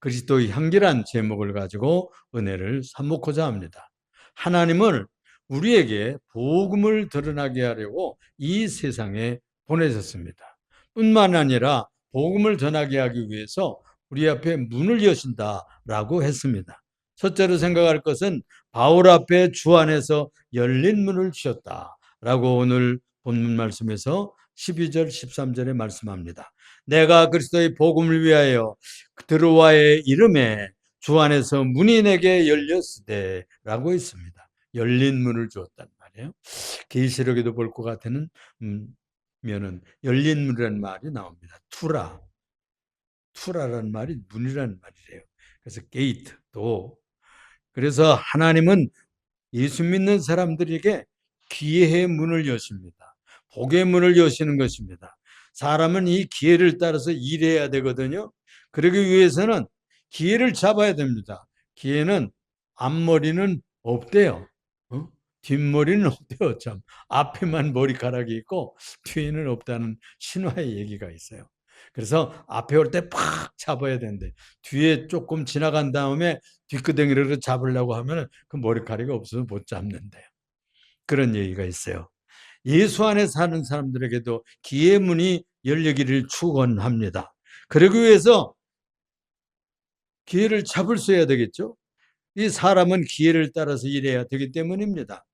그리스도의 향기란 제목을 가지고 은혜를 삼목고자 합니다. 하나님은 우리에게 복음을 드러나게 하려고 이 세상에 보내셨습니다. 뿐만 아니라 복음을 전하게 하기 위해서 우리 앞에 문을 여신다라고 했습니다. 첫째로 생각할 것은 바울 앞에 주 안에서 열린 문을 주셨다라고 오늘 본문 말씀에서 12절 13절에 말씀합니다. 내가 그리스도의 복음을 위하여 드로아의 이름에 주 안에서 문이 내게 열렸으되 라고 있습니다. 열린 문을 주었단 말이에요. 계시록에도 볼 것 같은 면은 열린 문이라는 말이 나옵니다. 투라라는 말이 문이라는 말이래요. 그래서 게이트도. 그래서 하나님은 예수 믿는 사람들에게 기회의 문을 여십니다. 복의 문을 여시는 것입니다. 사람은 이 기회를 따라서 일해야 되거든요. 그러기 위해서는 기회를 잡아야 됩니다. 기회는 앞머리는 없대요. 뒷머리는 없대요. 참 앞에만 머리카락이 있고 뒤에는 없다는 신화의 얘기가 있어요. 그래서 앞에 올 때 팍 잡아야 되는데 뒤에 조금 지나간 다음에 뒷구덩이를 잡으려고 하면 그 머리카락이 없어서 못 잡는데요. 그런 얘기가 있어요. 예수 안에 사는 사람들에게도 기회의 문이 열리기를 축원합니다. 그러기 위해서 기회를 잡을 수 해야 되겠죠. 이 사람은 기회를 따라서 일해야 되기 때문입니다.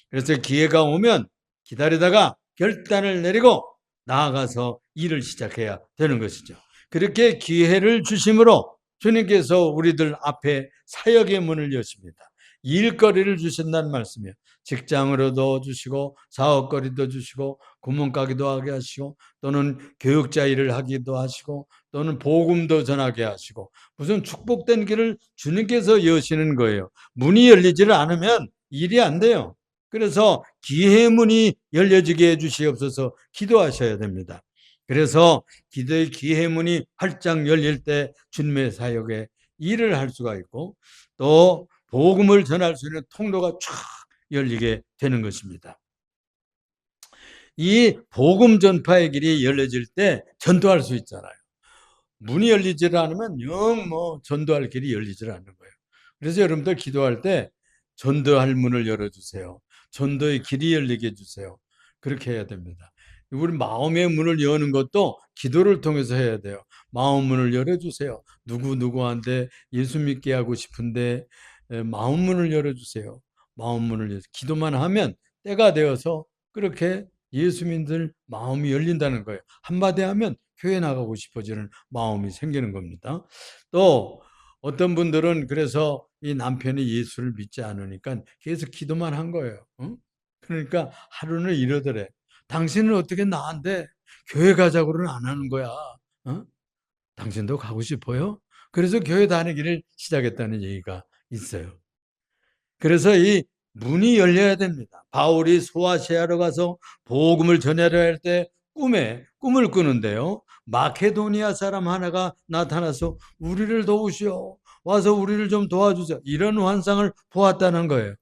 그래서 기회가 오면 기다리다가 결단을 내리고 나아가서 일을 시작해야 되는 것이죠. 그렇게 기회를 주심으로 주님께서 우리들 앞에 사역의 문을 여십니다. 일거리를 주신다는 말씀이에요. 직장으로도 주시고 사업거리도 주시고 구멍가게도 하게 하시고 또는 교육자 일을 하기도 하시고 또는 복음도 전하게 하시고 무슨 축복된 길을 주님께서 여시는 거예요. 문이 열리지를 않으면 일이 안 돼요. 그래서 기회의 문이 열려지게 해주시옵소서 기도하셔야 됩니다. 그래서 기도의 기회의 문이 활짝 열릴 때 주님의 사역에 일을 할 수가 있고 또 복음을 전할 수 있는 통로가 쫙 열리게 되는 것입니다. 이 복음 전파의 길이 열려질 때 전도할 수 있잖아요. 문이 열리질 않으면 영 전도할 길이 열리질 않는 거예요. 그래서 여러분들 기도할 때 전도할 문을 열어주세요. 전도의 길이 열리게 해주세요. 그렇게 해야 됩니다. 우리 마음의 문을 여는 것도 기도를 통해서 해야 돼요. 마음 문을 열어주세요. 누구한테 예수 믿게 하고 싶은데 마음 문을 열어주세요. 마음 문을 열어서 기도만 하면 때가 되어서 그렇게 예수민들 마음이 열린다는 거예요. 한마디 하면 교회 나가고 싶어지는 마음이 생기는 겁니다. 또 어떤 분들은 그래서 이 남편이 예수를 믿지 않으니까 계속 기도만 한 거예요. 그러니까 하루는 이러더래. 당신은 어떻게 나한테 교회 가자고는 안 하는 거야. 당신도 가고 싶어요? 그래서 교회 다니기를 시작했다는 얘기가 있어요. 그래서 이 문이 열려야 됩니다. 바울이 소아시아로 가서 복음을 전하려 할 때 꿈을 꾸는데요. 마케도니아 사람 하나가 나타나서 우리를 도우시오. 와서 우리를 좀 도와주세요. 이런 환상을 보았다는 거예요.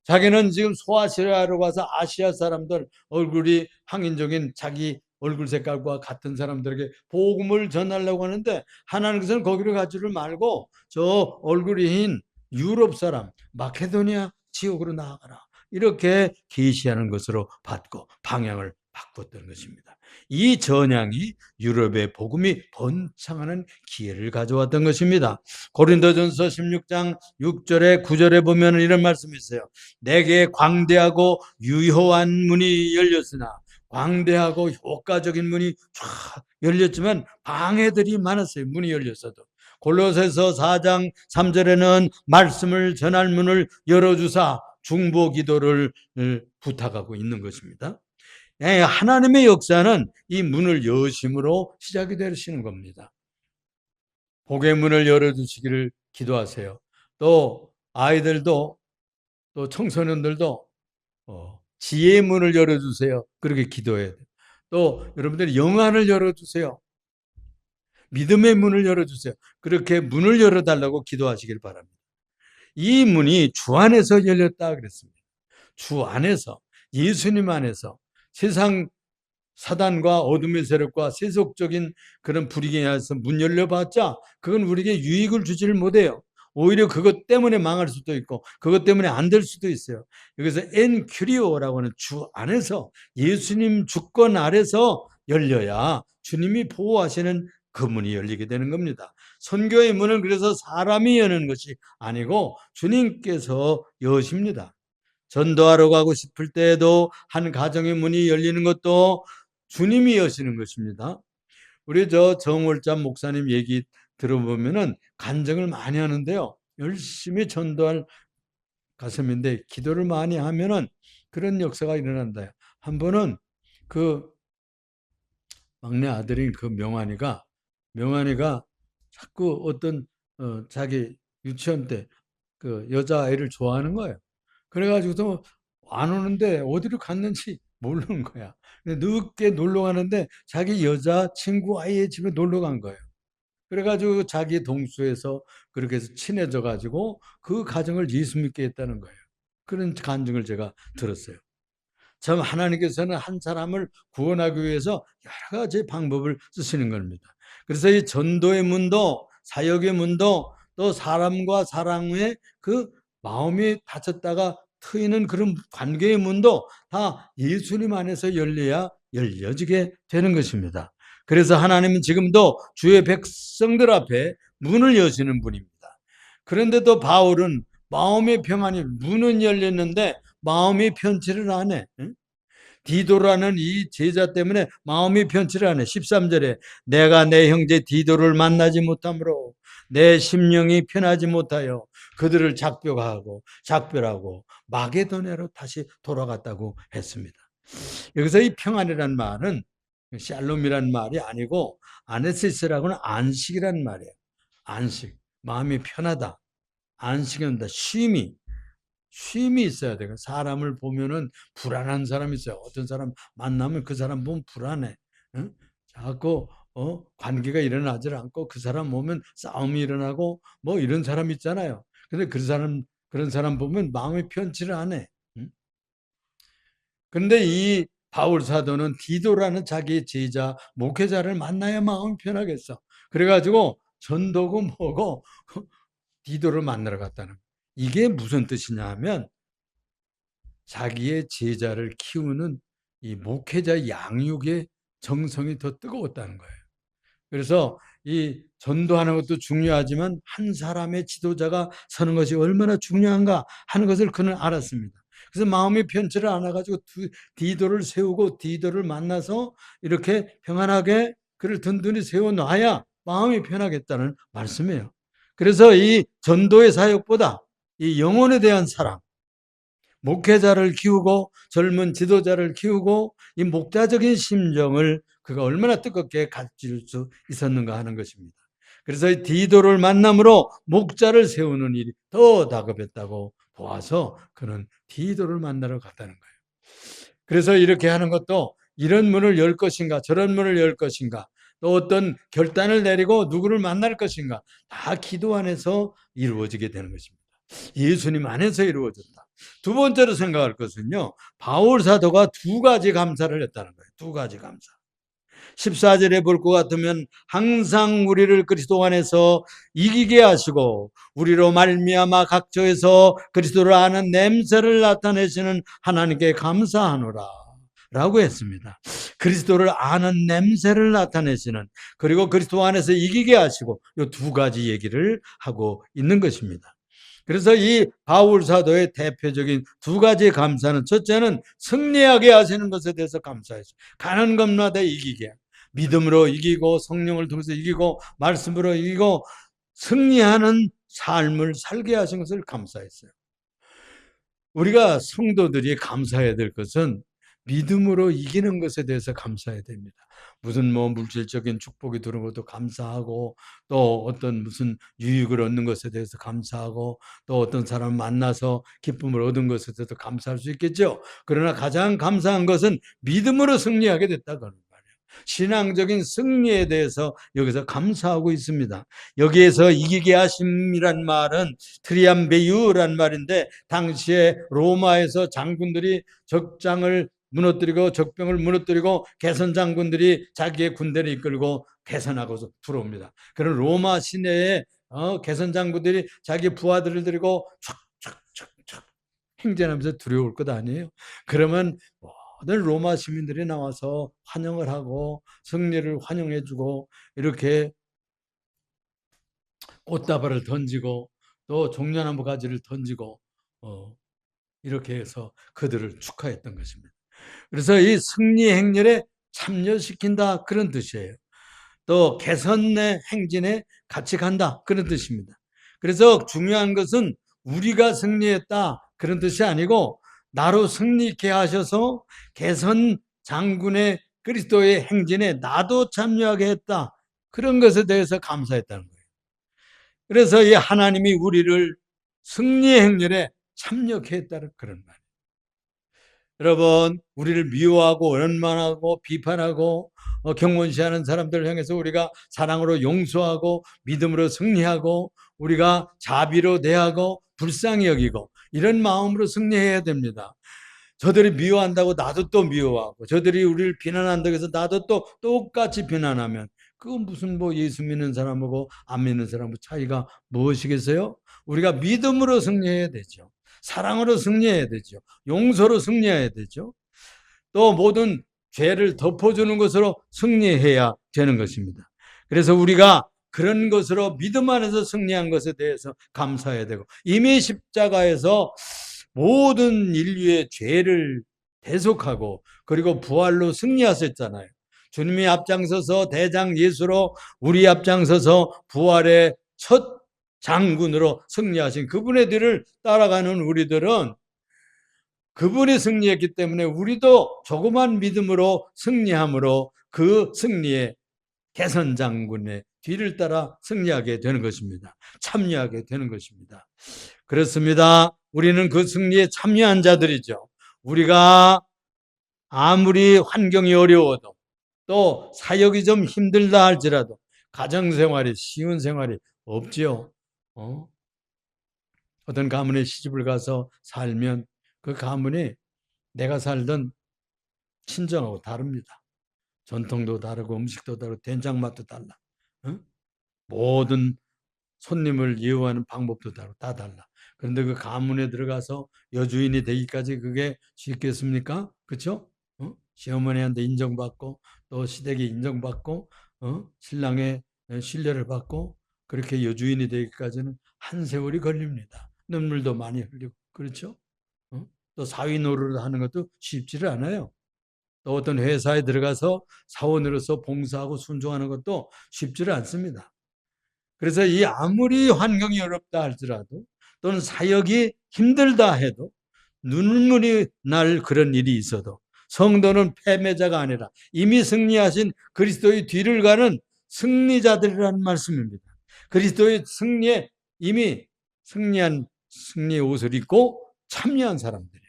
자기는 지금 소아시아로 가서 아시아 사람들 얼굴이 황인적인 자기 얼굴 색깔과 같은 사람들에게 복음을 전하려고 하는데 하나님께서는 거기로 가지를 말고 저 얼굴이 흰 유럽 사람 마케도니아 지역으로 나아가라 이렇게 계시하는 것으로 받고 방향을 바꿨던 것입니다. 이 전향이 유럽의 복음이 번창하는 기회를 가져왔던 것입니다. 고린도전서 16장 6절에 9절에 보면 이런 말씀이 있어요. 내게 광대하고 유효한 문이 열렸으나 광대하고 효과적인 문이 쫙 열렸지만 방해들이 많았어요. 문이 열렸어도. 골로새서 4장 3절에는 말씀을 전할 문을 열어주사 중보 기도를 부탁하고 있는 것입니다. 하나님의 역사는 이 문을 여심으로 시작이 되시는 겁니다. 복의 문을 열어주시기를 기도하세요. 또 아이들도 또 청소년들도 지혜의 문을 열어주세요. 그렇게 기도해야 돼요. 또 여러분들이 영안을 열어주세요. 믿음의 문을 열어주세요. 그렇게 문을 열어달라고 기도하시길 바랍니다. 이 문이 주 안에서 열렸다 그랬습니다. 주 안에서 예수님 안에서 세상 사단과 어둠의 세력과 세속적인 그런 불의에서 문 열려봤자 그건 우리에게 유익을 주지를 못해요. 오히려 그것 때문에 망할 수도 있고 그것 때문에 안 될 수도 있어요. 여기서 엔큐리오라고 하는 주 안에서, 예수님 주권 아래서 열려야 주님이 보호하시는 그 문이 열리게 되는 겁니다. 선교의 문은 그래서 사람이 여는 것이 아니고 주님께서 여십니다. 전도하러 가고 싶을 때에도 한 가정의 문이 열리는 것도 주님이 여시는 것입니다. 우리 정월자 목사님 얘기 들어보면은 간증을 많이 하는데요. 열심히 전도할 가슴인데 기도를 많이 하면은 그런 역사가 일어난다. 한 번은 그 막내 아들인 그 명환이가 자꾸 어떤 자기 유치원 때 그 여자아이를 좋아하는 거예요. 그래가지고서 안 오는데 어디로 갔는지 모르는 거야. 늦게 놀러 가는데 자기 여자친구 아이의 집에 놀러 간 거예요. 그래가지고 자기 동수에서 그렇게 해서 친해져 가지고 그 가정을 예수 믿게 했다는 거예요. 그런 간증을 제가 들었어요. 참 하나님께서는 한 사람을 구원하기 위해서 여러 가지 방법을 쓰시는 겁니다. 그래서 이 전도의 문도 사역의 문도 또 사람과 사람의 그 마음이 닫혔다가 트이는 그런 관계의 문도 다 예수님 안에서 열려야 열려지게 되는 것입니다. 그래서 하나님은 지금도 주의 백성들 앞에 문을 여시는 분입니다. 그런데 또 바울은 마음의 평안이, 문은 열렸는데 마음이 편치를 안 해. 디도라는 이 제자 때문에 마음이 편치를 안 해. 13절에 내가 내 형제 디도를 만나지 못하므로 내 심령이 편하지 못하여 그들을 작별하고 마게도냐로 다시 돌아갔다고 했습니다. 여기서 이 평안이란 말은 샬롬이란 말이 아니고 아네시스라고는 안식이란 말이에요. 안식, 마음이 편하다. 안식이 온다. 쉼이 있어야 돼요. 사람을 보면은 불안한 사람이 있어요. 어떤 사람 만나면 그 사람 보면 불안해. 응? 자꾸 관계가 일어나질 않고 그 사람 보면 싸움이 일어나고 뭐 이런 사람 있잖아요. 근데 그런 사람 보면 마음이 편치를 안 해. 응? 근데 이 바울 사도는 디도라는 자기 제자 목회자를 만나야 마음이 편하겠어. 그래가지고 전도고 뭐고 디도를 만나러 갔다는 거예요. 이게 무슨 뜻이냐 하면 자기의 제자를 키우는 이 목회자 양육의 정성이 더 뜨거웠다는 거예요. 그래서 이 전도하는 것도 중요하지만 한 사람의 지도자가 서는 것이 얼마나 중요한가 하는 것을 그는 알았습니다. 그래서 마음이 편치를 않아가지고 디도를 세우고 디도를 만나서 이렇게 평안하게 그를 든든히 세워놔야 마음이 편하겠다는 말씀이에요. 그래서 이 전도의 사역보다 이 영혼에 대한 사랑, 목회자를 키우고 젊은 지도자를 키우고 이 목자적인 심정을 그가 얼마나 뜨겁게 가질 수 있었는가 하는 것입니다. 그래서 이 디도를 만남으로 목자를 세우는 일이 더 다급했다고 보아서 그는 디도를 만나러 갔다는 거예요. 그래서 이렇게 하는 것도 이런 문을 열 것인가 저런 문을 열 것인가 또 어떤 결단을 내리고 누구를 만날 것인가 다 기도 안에서 이루어지게 되는 것입니다. 예수님 안에서 이루어졌다. 두 번째로 생각할 것은요. 바울 사도가 두 가지 감사를 했다는 거예요. 두 가지 감사. 14절에 볼 것 같으면 항상 우리를 그리스도 안에서 이기게 하시고 우리로 말미암아 각처에서 그리스도를 아는 냄새를 나타내시는 하나님께 감사하노라 라고 했습니다. 그리스도를 아는 냄새를 나타내시는, 그리고 그리스도 안에서 이기게 하시고, 이 두 가지 얘기를 하고 있는 것입니다. 그래서 이 바울 사도의 대표적인 두 가지 감사는, 첫째는 승리하게 하시는 것에 대해서 감사했어요. 가는 것마다 이기게, 믿음으로 이기고 성령을 통해서 이기고 말씀으로 이기고 승리하는 삶을 살게 하신 것을 감사했어요. 우리가 성도들이 감사해야 될 것은 믿음으로 이기는 것에 대해서 감사해야 됩니다. 무슨 뭐 물질적인 축복이 들어온 것도 감사하고, 또 어떤 무슨 유익을 얻는 것에 대해서 감사하고, 또 어떤 사람 만나서 기쁨을 얻은 것에 대해서 감사할 수 있겠죠. 그러나 가장 감사한 것은 믿음으로 승리하게 됐다는 말이에요. 신앙적인 승리에 대해서 여기서 감사하고 있습니다. 여기에서 이기게 하심이란 말은 트리암베유란 말인데, 당시에 로마에서 장군들이 적장을 무너뜨리고 적병을 무너뜨리고 개선 장군들이 자기의 군대를 이끌고 개선하고 들어옵니다. 그런 로마 시내에 개선 장군들이 자기 부하들을 데리고 촥촥촥촥 행진하면서 들어올 것 아니에요. 그러면 모든 로마 시민들이 나와서 환영을 하고 승리를 환영해주고 이렇게 꽃다발을 던지고 또 종려나무 가지를 던지고 이렇게 해서 그들을 축하했던 것입니다. 그래서 이 승리 행렬에 참여시킨다 그런 뜻이에요. 또 개선의 행진에 같이 간다 그런 뜻입니다. 그래서 중요한 것은 우리가 승리했다 그런 뜻이 아니고 나로 승리 있게 하셔서 개선 장군의 그리스도의 행진에 나도 참여하게 했다 그런 것에 대해서 감사했다는 거예요. 그래서 이 하나님이 우리를 승리 행렬에 참여케 했다는 그런 말이에요. 여러분, 우리를 미워하고 원망하고 비판하고 경건시하는 사람들을 향해서 우리가 사랑으로 용서하고 믿음으로 승리하고 우리가 자비로 대하고 불쌍히 여기고 이런 마음으로 승리해야 됩니다. 저들이 미워한다고 나도 또 미워하고 저들이 우리를 비난한다고 해서 나도 또 똑같이 비난하면 그건 무슨 뭐 예수 믿는 사람하고 안 믿는 사람하고 차이가 무엇이겠어요? 우리가 믿음으로 승리해야 되죠. 사랑으로 승리해야 되죠. 용서로 승리해야 되죠. 또 모든 죄를 덮어주는 것으로 승리해야 되는 것입니다. 그래서 우리가 그런 것으로 믿음 안에서 승리한 것에 대해서 감사해야 되고 이미 십자가에서 모든 인류의 죄를 대속하고 그리고 부활로 승리하셨잖아요. 주님이 앞장서서 대장 예수로 우리 앞장서서 부활의 첫 장군으로 승리하신 그분의 뒤를 따라가는 우리들은 그분이 승리했기 때문에 우리도 조그만 믿음으로 승리함으로 그 승리의 개선 장군의 뒤를 따라 승리하게 되는 것입니다. 참여하게 되는 것입니다. 그렇습니다. 우리는 그 승리에 참여한 자들이죠. 우리가 아무리 환경이 어려워도 또 사역이 좀 힘들다 할지라도 가정생활이 쉬운 생활이 없지요. 어떤 가문에 시집을 가서 살면 그 가문이 내가 살던 친정하고 다릅니다. 전통도 다르고 음식도 다르고 된장 맛도 달라. 모든 손님을 예우하는 방법도 다르고 다 달라. 그런데 그 가문에 들어가서 여주인이 되기까지 그게 쉽겠습니까? 그렇죠? 시어머니한테 인정받고 또 시댁에 인정받고 신랑의 신뢰를 받고 그렇게 여주인이 되기까지는 한 세월이 걸립니다. 눈물도 많이 흘리고 그렇죠? 또 사위 노릇을 하는 것도 쉽지를 않아요. 또 어떤 회사에 들어가서 사원으로서 봉사하고 순종하는 것도 쉽지를 않습니다. 그래서 이 아무리 환경이 어렵다 할지라도 또는 사역이 힘들다 해도 눈물이 날 그런 일이 있어도 성도는 패배자가 아니라 이미 승리하신 그리스도의 뒤를 가는 승리자들이라는 말씀입니다. 그리스도의 승리에 이미 승리한 승리의 옷을 입고 참여한 사람들이에요.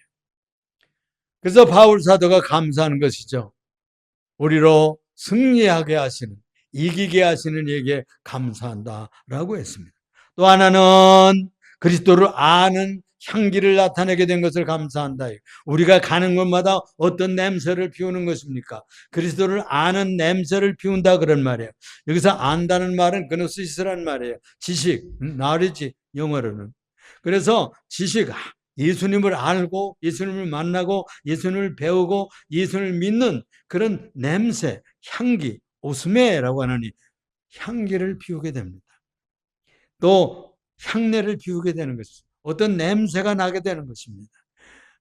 그래서 바울 사도가 감사하는 것이죠. 우리로 승리하게 하시는, 이기게 하시는 이에게 감사한다라고 했습니다. 또 하나는 그리스도를 아는 향기를 나타내게 된 것을 감사한다. 우리가 가는 곳마다 어떤 냄새를 피우는 것입니까? 그리스도를 아는 냄새를 피운다 그런 말이에요. 여기서 안다는 말은 그노시스란 말이에요. 지식, knowledge 영어로는. 그래서 지식, 예수님을 알고 예수님을 만나고 예수님을 배우고 예수님을 믿는 그런 냄새, 향기, 오스메라고 하는 이 향기를 피우게 됩니다. 또 향내를 피우게 되는 것입니다. 어떤 냄새가 나게 되는 것입니다.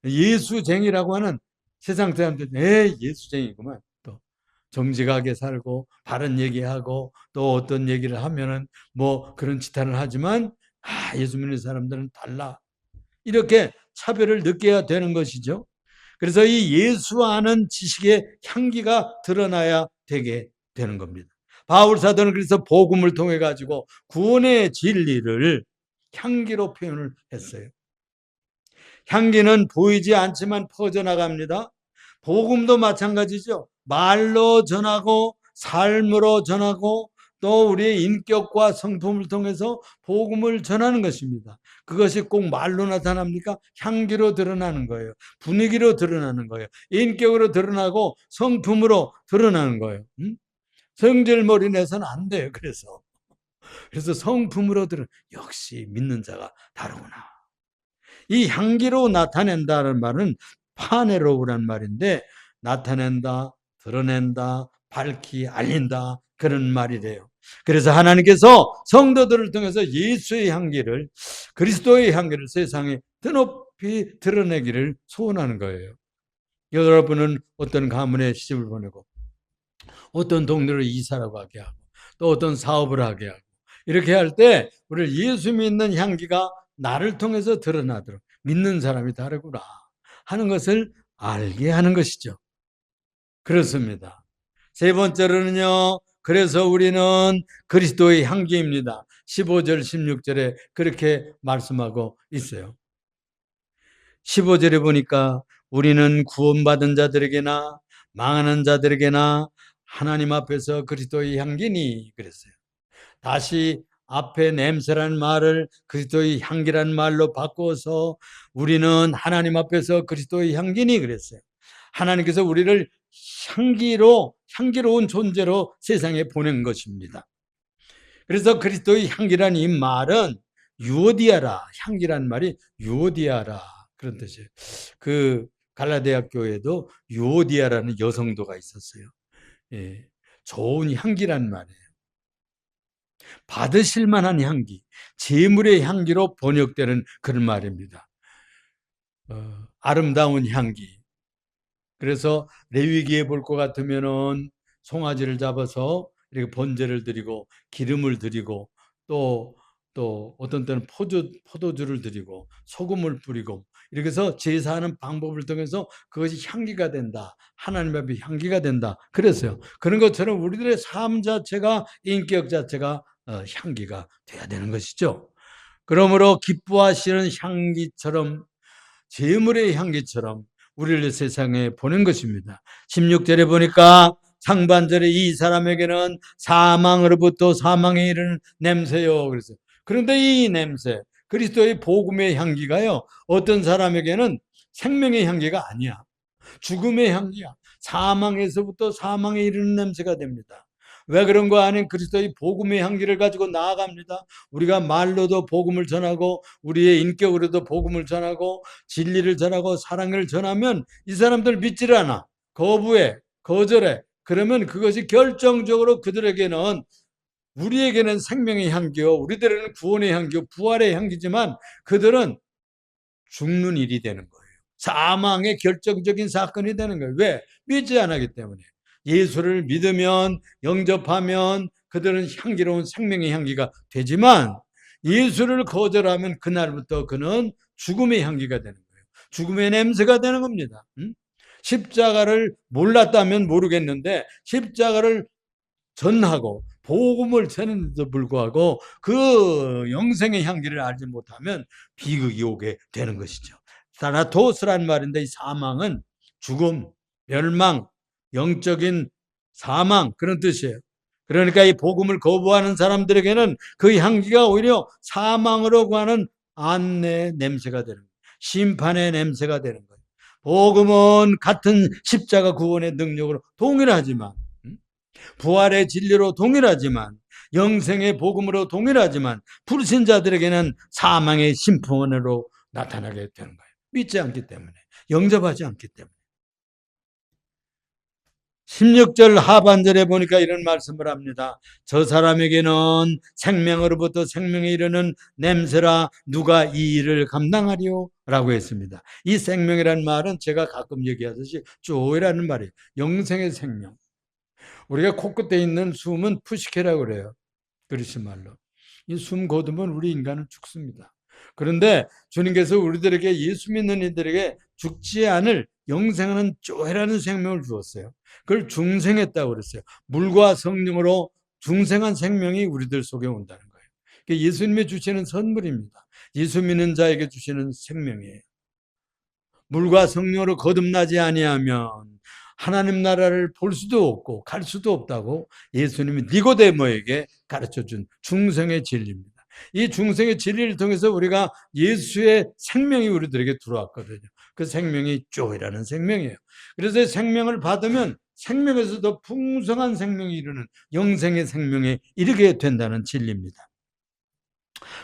예수쟁이라고 하는 세상 사람들은 예수쟁이구만. 또 정직하게 살고 바른 얘기하고 또 어떤 얘기를 하면은 뭐 그런 짓하는 하지만 예수 믿는 사람들은 달라. 이렇게 차별을 느껴야 되는 것이죠. 그래서 이 예수 아는 지식의 향기가 드러나야 되게 되는 겁니다. 바울 사도는 그래서 복음을 통해 가지고 구원의 진리를 향기로 표현을 했어요. 향기는 보이지 않지만 퍼져나갑니다. 복음도 마찬가지죠. 말로 전하고 삶으로 전하고 또 우리의 인격과 성품을 통해서 복음을 전하는 것입니다. 그것이 꼭 말로 나타납니까? 향기로 드러나는 거예요. 분위기로 드러나는 거예요. 인격으로 드러나고 성품으로 드러나는 거예요. 성질머리 내서는 안 돼요. 그래서 성품으로 역시 믿는 자가 다르구나. 이 향기로 나타낸다는 말은 파네로우란 말인데, 나타낸다, 드러낸다, 밝히 알린다, 그런 말이래요. 그래서 하나님께서 성도들을 통해서 예수의 향기를, 그리스도의 향기를 세상에 드높이 드러내기를 소원하는 거예요. 여러분은 어떤 가문에 시집을 보내고 어떤 동네로 이사를 가게 하고 또 어떤 사업을 하게 하고 이렇게 할 때 우리 예수 믿는 향기가 나를 통해서 드러나도록, 믿는 사람이 다르구나 하는 것을 알게 하는 것이죠. 그렇습니다. 세 번째로는요, 그래서 우리는 그리스도의 향기입니다. 15절 16절에 그렇게 말씀하고 있어요. 15절에 보니까 우리는 구원받은 자들에게나 망하는 자들에게나 하나님 앞에서 그리스도의 향기니 그랬어요. 다시 앞에 냄새라는 말을 그리스도의 향기라는 말로 바꿔서 우리는 하나님 앞에서 그리스도의 향기니 그랬어요. 하나님께서 우리를 향기로운 존재로 세상에 보낸 것입니다. 그래서 그리스도의 향기라는 이 말은 유오디아라, 향기라는 말이 유오디아라 그런 뜻이에요. 그 갈라디아 교회도 유오디아라는 여성도가 있었어요. 예, 좋은 향기란 말이에요. 받으실 만한 향기, 제물의 향기로 번역되는 그런 말입니다. 아름다운 향기. 그래서 레위기에 볼 것 같으면은 송아지를 잡아서 이렇게 번제를 드리고 기름을 드리고 또 어떤 때는 포도주를 드리고 소금을 뿌리고 이렇게 해서 제사하는 방법을 통해서 그것이 향기가 된다. 하나님 앞에 향기가 된다. 그랬어요. 그런 것처럼 우리들의 삶 자체가, 인격 자체가 향기가 돼야 되는 것이죠. 그러므로 기뻐하시는 향기처럼, 제물의 향기처럼 우리를 세상에 보낸 것입니다. 16절에 보니까 상반절에 이 사람에게는 사망으로부터 사망에 이르는 냄새요. 그래서 그런데 이 냄새, 그리스도의 복음의 향기가요, 어떤 사람에게는 생명의 향기가 아니야. 죽음의 향기야. 사망에서부터 사망에 이르는 냄새가 됩니다. 왜 그런 거 아닌 그리스도의 복음의 향기를 가지고 나아갑니다. 우리가 말로도 복음을 전하고 우리의 인격으로도 복음을 전하고 진리를 전하고 사랑을 전하면 이 사람들 믿질 않아. 거부해, 거절해. 그러면 그것이 결정적으로 그들에게는, 우리에게는 생명의 향기요, 우리들에게는 구원의 향기요, 부활의 향기지만 그들은 죽는 일이 되는 거예요. 사망의 결정적인 사건이 되는 거예요. 왜? 믿지 않았기 때문에. 예수를 믿으면, 영접하면 그들은 향기로운 생명의 향기가 되지만 예수를 거절하면 그날부터 그는 죽음의 향기가 되는 거예요. 죽음의 냄새가 되는 겁니다. 십자가를 몰랐다면 모르겠는데 십자가를 전하고 복음을 전했는데도 불구하고 그 영생의 향기를 알지 못하면 비극이 오게 되는 것이죠. 사나토스란 말인데 이 사망은 죽음, 멸망, 영적인 사망 그런 뜻이에요. 그러니까 이 복음을 거부하는 사람들에게는 그 향기가 오히려 사망으로 가는 안내 냄새가 되는 거예요. 심판의 냄새가 되는 거예요. 복음은 같은 십자가 구원의 능력으로 동일하지만, 부활의 진리로 동일하지만, 영생의 복음으로 동일하지만 불신자들에게는 사망의 심판으로 나타나게 되는 거예요. 믿지 않기 때문에, 영접하지 않기 때문에. 16절 하반절에 보니까 이런 말씀을 합니다. 저 사람에게는 생명으로부터 생명에 이르는 냄새라 누가 이 일을 감당하리요? 라고 했습니다. 이 생명이라는 말은 제가 가끔 얘기하듯이 조이라는 말이에요. 영생의 생명. 우리가 코끝에 있는 숨은 푸시케라고 그래요. 그리스 말로. 이 숨 거두면 우리 인간은 죽습니다. 그런데 주님께서 우리들에게, 예수 믿는 이들에게 죽지 않을 영생하는 조회라는 생명을 주었어요. 그걸 중생했다고 그랬어요. 물과 성령으로 중생한 생명이 우리들 속에 온다는 거예요. 예수님이 주시는 선물입니다. 예수 믿는 자에게 주시는 생명이에요. 물과 성령으로 거듭나지 아니하면 하나님 나라를 볼 수도 없고 갈 수도 없다고 예수님이 니고데모에게 가르쳐준 중생의 진리입니다. 이 중생의 진리를 통해서 우리가 예수의 생명이 우리들에게 들어왔거든요. 그 생명이 쪼이라는 생명이에요. 그래서 생명을 받으면 생명에서 더 풍성한 생명이 이루는 영생의 생명에 이르게 된다는 진리입니다.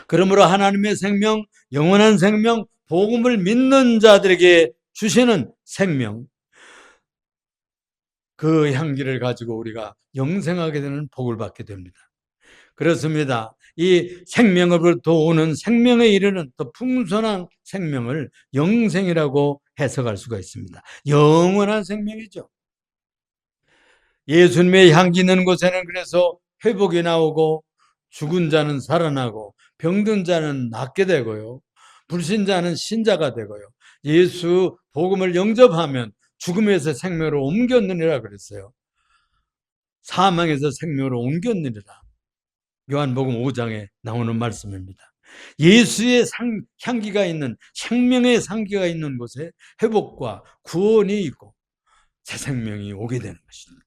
그러므로 하나님의 생명, 영원한 생명, 복음을 믿는 자들에게 주시는 생명, 그 향기를 가지고 우리가 영생하게 되는 복을 받게 됩니다. 그렇습니다. 이 생명으로부터 오는 생명에 이르는 더 풍성한 생명을 영생이라고 해석할 수가 있습니다. 영원한 생명이죠. 예수님의 향기 있는 곳에는 그래서 회복이 나오고 죽은 자는 살아나고 병든 자는 낫게 되고요. 불신자는 신자가 되고요. 예수 복음을 영접하면 죽음에서 생명으로 옮겼느니라 그랬어요. 사망에서 생명으로 옮겼느니라. 요한복음 5장에 나오는 말씀입니다. 예수의 향기가 있는 생명의 향기가 있는 곳에 회복과 구원이 있고 새 생명이 오게 되는 것입니다.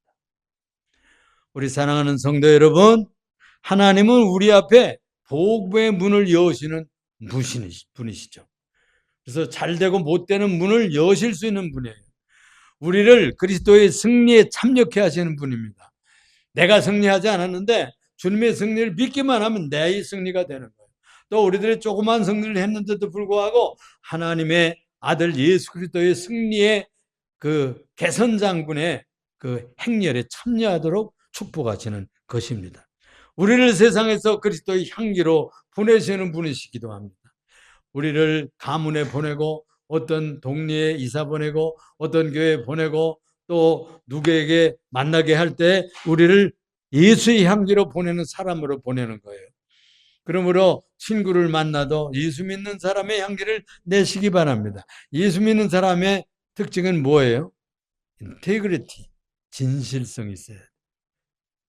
우리 사랑하는 성도 여러분, 하나님은 우리 앞에 복음의 문을 여시는 분이시죠. 그래서 잘 되고 못 되는 문을 여실 수 있는 분이에요. 우리를 그리스도의 승리에 참여케 하시는 분입니다. 내가 승리하지 않았는데 주님의 승리를 믿기만 하면 내 승리가 되는 거예요. 또 우리들이 조그만 승리를 했는데도 불구하고 하나님의 아들 예수 그리스도의 승리의 그 개선장군의 그 행렬에 참여하도록 축복하시는 것입니다. 우리를 세상에서 그리스도의 향기로 보내시는 분이시기도 합니다. 우리를 가문에 보내고 어떤 동네에 이사 보내고 어떤 교회에 보내고 또 누구에게 만나게 할 때 우리를 예수의 향기로 보내는 사람으로 보내는 거예요. 그러므로 친구를 만나도 예수 믿는 사람의 향기를 내시기 바랍니다. 예수 믿는 사람의 특징은 뭐예요? 인테그리티, 진실성이 있어요.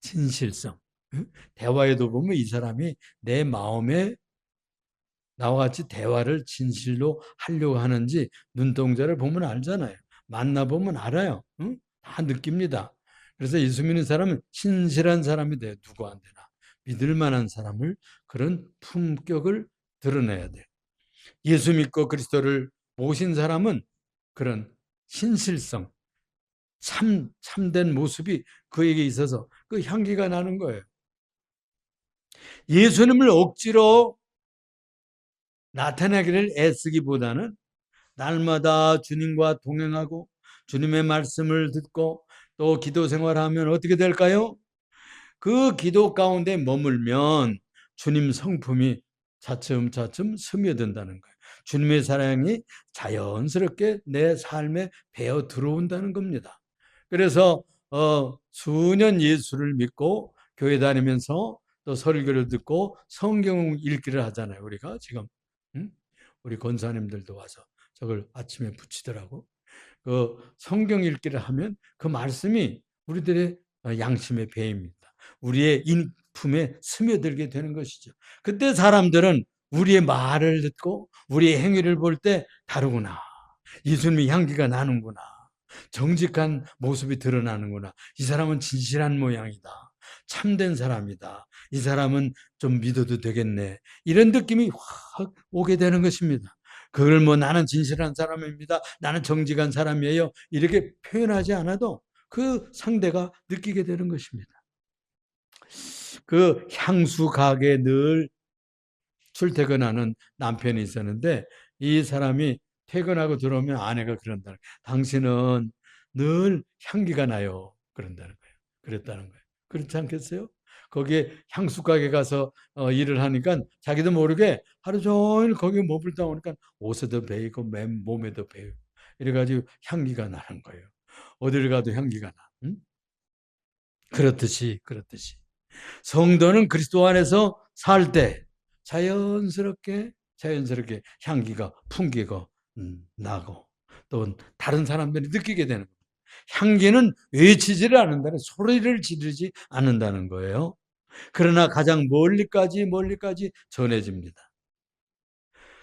진실성. 대화에도 보면 이 사람이 내 마음에 나와 같이 대화를 진실로 하려고 하는지 눈동자를 보면 알잖아요. 만나보면 알아요. 응? 다 느낍니다. 그래서 예수 믿는 사람은 신실한 사람이 돼요. 누구한테나. 믿을 만한 사람을 그런 품격을 드러내야 돼요. 예수 믿고 그리스도를 모신 사람은 그런 신실성, 참된 모습이 그에게 있어서 그 향기가 나는 거예요. 예수님을 억지로 나타내기를 애쓰기보다는 날마다 주님과 동행하고 주님의 말씀을 듣고 또 기도 생활하면 어떻게 될까요? 그 기도 가운데 머물면 주님 성품이 차츰차츰 스며든다는 거예요. 주님의 사랑이 자연스럽게 내 삶에 배어 들어온다는 겁니다. 그래서 수년 예수를 믿고 교회 다니면서 또 설교를 듣고 성경 읽기를 하잖아요. 우리가 지금 우리 권사님들도 와서 저걸 아침에 붙이더라고. 그 성경 읽기를 하면 그 말씀이 우리들의 양심의 배입니다. 우리의 인품에 스며들게 되는 것이죠. 그때 사람들은 우리의 말을 듣고 우리의 행위를 볼 때 다르구나. 예수님의 향기가 나는구나. 정직한 모습이 드러나는구나. 이 사람은 진실한 모양이다. 참된 사람이다. 이 사람은 좀 믿어도 되겠네. 이런 느낌이 확 오게 되는 것입니다. 그걸 뭐 나는 진실한 사람입니다. 나는 정직한 사람이에요. 이렇게 표현하지 않아도 그 상대가 느끼게 되는 것입니다. 그 향수 가게에 늘 출퇴근하는 남편이 있었는데 이 사람이 퇴근하고 들어오면 아내가 그런다는 거예요. 당신은 늘 향기가 나요. 그런다는 거예요. 그랬다는 거예요. 그렇지 않겠어요? 거기에 향수 가게 가서 일을 하니까 자기도 모르게 하루 종일 거기에 머물다 보니까 옷에도 배이고 몸에도 배이고 이래가지고 향기가 나는 거예요. 어딜 가도 향기가 나. 응? 그렇듯이 성도는 그리스도 안에서 살 때 자연스럽게 향기가 풍기고 나고 또 다른 사람들이 느끼게 되는 거예요. 향기는 외치지를 않는다는 소리를 지르지 않는다는 거예요. 그러나 가장 멀리까지 전해집니다.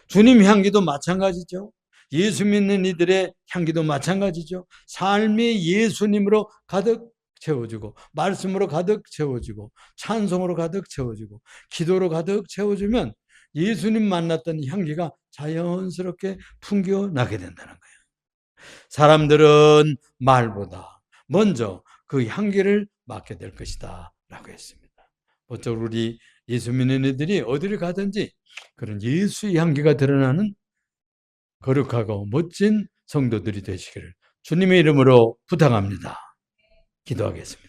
주님 향기도 마찬가지죠. 예수 믿는 이들의 향기도 마찬가지죠. 삶이 예수님으로 가득 채워지고 말씀으로 가득 채워지고 찬송으로 가득 채워지고 기도로 가득 채워지면 예수님 만났던 향기가 자연스럽게 풍겨나게 된다는 거예요. 사람들은 말보다 먼저 그 향기를 맡게 될 것이다 라고 했습니다. 모쪼록 우리 예수 믿는 이들이 어디를 가든지 그런 예수의 향기가 드러나는 거룩하고 멋진 성도들이 되시기를 주님의 이름으로 부탁합니다. 기도하겠습니다.